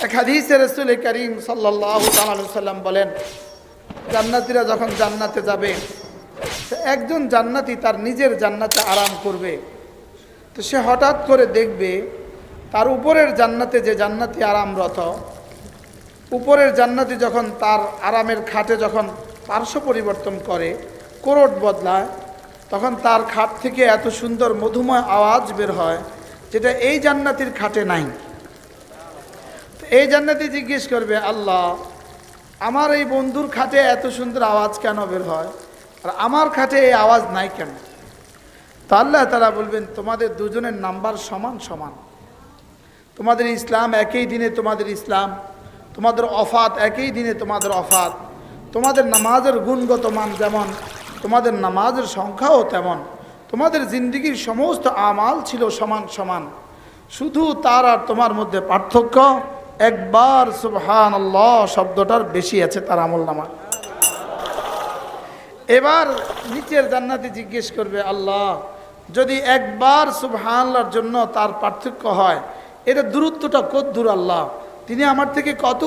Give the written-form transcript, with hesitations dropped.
এক হাদিসে রাসূল করিম সাল্লাল্লাহু তাআলা সাল্লাম বলেন, জান্নাতীরা যখন জান্নাতে যাবে, তো একজন জান্নাতি তার নিজের জান্নাতে আরাম করবে। তো সে হঠাৎ করে দেখবে তার উপরের জান্নাতে যে জান্নাতি আরামরত, উপরের জান্নাতি যখন তার আরামের খাটে যখন পার্শ্ব পরিবর্তন করে, কোরট বদলায়, তখন তার খাট থেকে এত সুন্দর মধুময় আওয়াজ বের হয় যেটা এই জান্নাতির খাটে নাই। এই জান্নাতি জিজ্ঞেস করবে, আল্লাহ, আমার এই বন্ধুর খাটে এত সুন্দর আওয়াজ কেন বের হয় আর আমার খাটে এই আওয়াজ নাই কেন? তো আল্লাহ তাআলা বলবেন, তোমাদের দুজনের নাম্বার সমান সমান, তোমাদের ইসলাম একই দিনে তোমাদের ইসলাম, তোমাদের অফাত একই দিনে তোমাদের অফাত, তোমাদের নামাজের গুণগত মান যেমন, তোমাদের নামাজের সংখ্যাও তেমন, তোমাদের জিন্দেগির সমস্ত আমাল ছিল সমান সমান। শুধু তার আর তোমার মধ্যে পার্থক্য একবার সুবহানাল্লাহ শব্দটার বেশি আছে তার আমলনামায়। এবার নিচের জান্নাতি জিজ্ঞেস করবে, আল্লাহ, যদি একবার সুবহানাল্লাহর জন্য তার পার্থক্য হয়, এটা দূরত্বটা কত দূর আল্লাহ, তিনি আমার থেকে কত